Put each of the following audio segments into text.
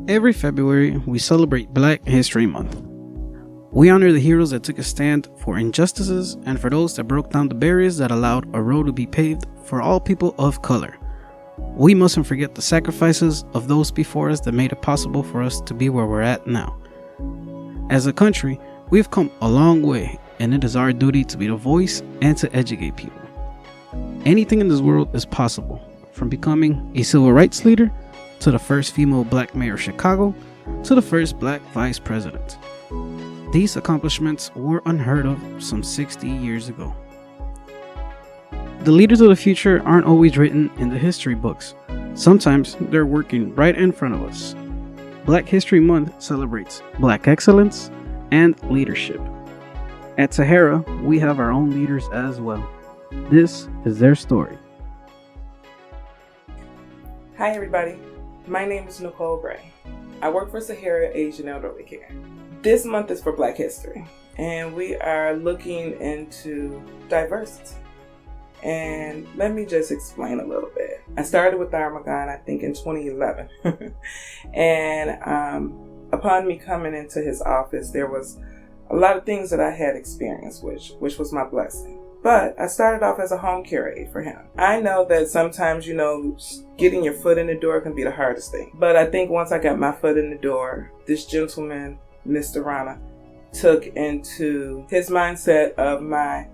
Every February, we celebrate Black History Month. We honor the heroes that took a stand for injustices and for those that broke down the barriers that allowed a road to be paved for all people of color. We mustn't forget the sacrifices of those before us that made it possible for us to be where we're at now. As a country, we've come a long way, and it is our duty to be the voice and to educate people. Anything in this world is possible, from becoming a civil rights leader, to the first female Black mayor of Chicago, to the first Black vice president. These accomplishments were unheard of some 60 years ago. The leaders of the future aren't always written in the history books. Sometimes they're working right in front of us. Black History Month celebrates Black excellence and leadership. At Sahara, we have our own leaders as well. This is their story. Hi everybody, my name is Nicole Gray. I work for Sahara Asian Elderly Care. This month is for Black History, and we are looking into diversity. And let me just explain a little bit. I started with Armagon, I think in 2011. And upon me coming into his office, there was a lot of things that I had experienced, which was my blessing. But I started off as a home care aide for him. I know that sometimes, getting your foot in the door can be the hardest thing. But I think once I got my foot in the door, this gentleman, Mr. Rana, took into his mindset of my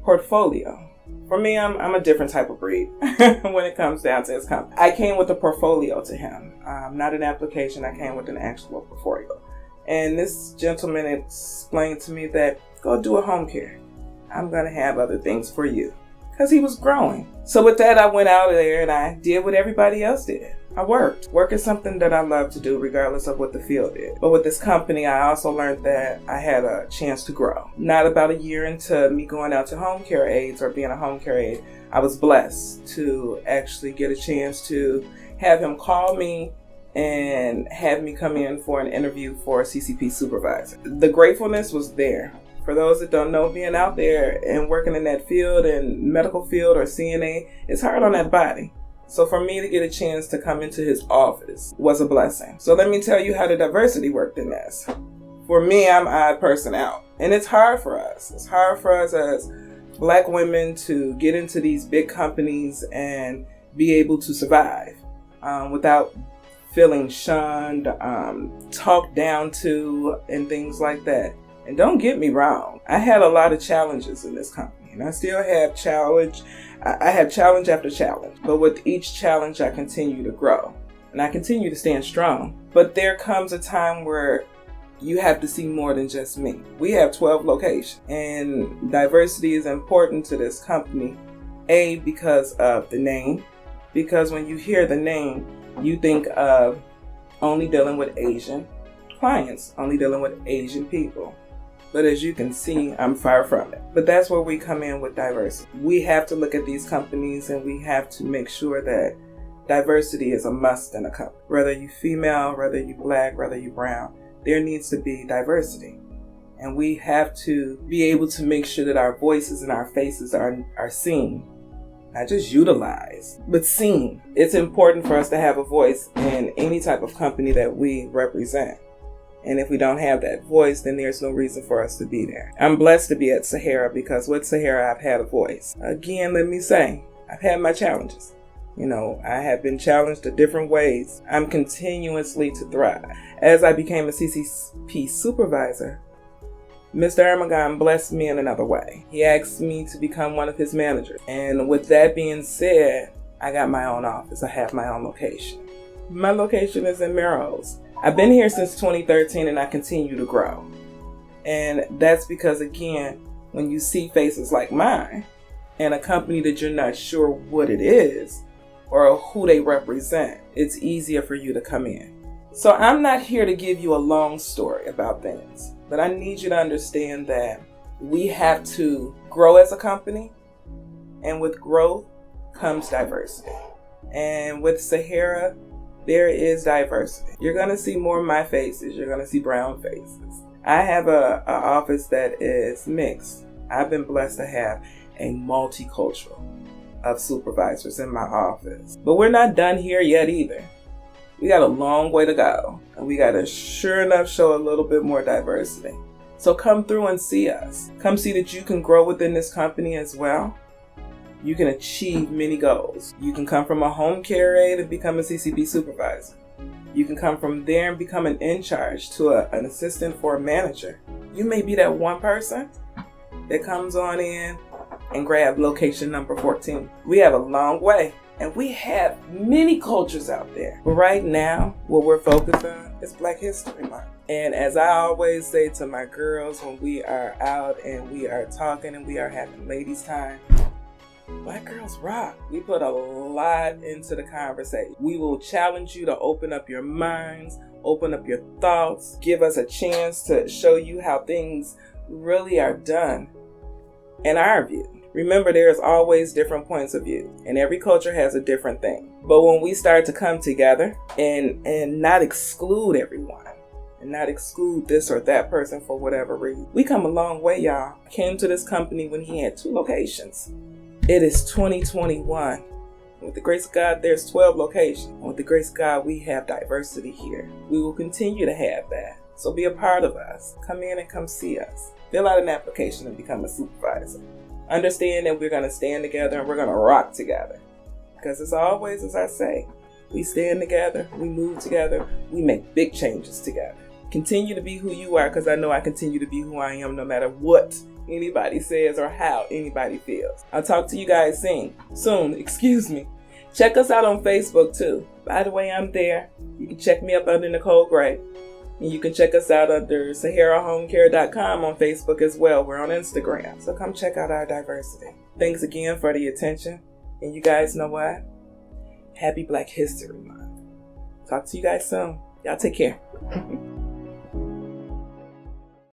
portfolio. For me, I'm a different type of breed when it comes down to his company. I came with a portfolio to him, not an application. I came with an actual portfolio. And this gentleman explained to me that, go do a home care. I'm going to have other things for you. Because he was growing. So with that, I went out of there and I did what everybody else did. I worked. Work is something that I love to do regardless of what the field is. But with this company, I also learned that I had a chance to grow. Not about a year into me going out to home care aides or being a home care aide, I was blessed to actually get a chance to have him call me and have me come in for an interview for a CCP supervisor. The gratefulness was there. For those that don't know, being out there and working in that field and medical field or CNA, it's hard on that body. So for me to get a chance to come into his office was a blessing. So let me tell you how the diversity worked in this. For me, I'm odd person out. And it's hard for us. It's hard for us as Black women to get into these big companies and be able to survive without feeling shunned, talked down to, and things like that. And don't get me wrong, I had a lot of challenges in this company, and I still have challenge. I have challenge after challenge, but with each challenge, I continue to grow, and I continue to stand strong. But there comes a time where you have to see more than just me. We have 12 locations, and diversity is important to this company, because of the name, because when you hear the name, you think of only dealing with Asian clients, only dealing with Asian people. But as you can see, I'm far from it. But that's where we come in with diversity. We have to look at these companies and we have to make sure that diversity is a must in a company. Whether you female, whether you Black, whether you brown, there needs to be diversity. And we have to be able to make sure that our voices and our faces are seen. Not just utilized, but seen. It's important for us to have a voice in any type of company that we represent. And if we don't have that voice, then there's no reason for us to be there. I'm blessed to be at Sahara because with Sahara, I've had a voice. Again, let me say, I've had my challenges. I have been challenged in different ways. I'm continuously to thrive. As I became a CCP supervisor, Mr. Armagon blessed me in another way. He asked me to become one of his managers. And with that being said, I got my own office. I have my own location. My location is in Melrose. I've been here since 2013 and I continue to grow. And that's because, again, when you see faces like mine and a company that you're not sure what it is or who they represent, it's easier for you to come in. So I'm not here to give you a long story about things, but I need you to understand that we have to grow as a company, and with growth comes diversity. And with Sahara, there is diversity. You're going to see more of my faces. You're going to see brown faces. I have an office that is mixed. I've been blessed to have a multicultural of supervisors in my office. But we're not done here yet either. We got a long way to go, and we got to sure enough show a little bit more diversity. So come through and see us. Come see that you can grow within this company as well. You can achieve many goals. You can come from a home care aide and become a CCB supervisor. You can come from there and become an in charge to an assistant for a manager. You may be that one person that comes on in and grab location number 14. We have a long way, and we have many cultures out there. But right now, what we're focused on is Black History Month. And as I always say to my girls when we are out and we are talking and we are having ladies' time, Black girls rock. We put a lot into the conversation. We will challenge you to open up your minds, open up your thoughts, give us a chance to show you how things really are done in our view. Remember, there's always different points of view, and every culture has a different thing. But when we start to come together and not exclude everyone, and not exclude this or that person for whatever reason, we come a long way, y'all. I came to this company when he had 2 locations. It is 2021. With the grace of God, there's 12 locations. And with the grace of God, we have diversity here. We will continue to have that. So be a part of us. Come in and come see us. Fill out an application and become a supervisor. Understand that we're going to stand together and we're going to rock together. Because it's always, as I say, we stand together, we move together, we make big changes together. Continue to be who you are, because I know I continue to be who I am no matter what anybody says or how anybody feels. I'll talk to you guys soon. Check us out on Facebook too. By the way, I'm there. You can check me up under Nicole Gray. And you can check us out under SaharaHomeCare.com on Facebook as well. We're on Instagram. So come check out our diversity. Thanks again for the attention. And you guys know what? Happy Black History Month. Talk to you guys soon. Y'all take care.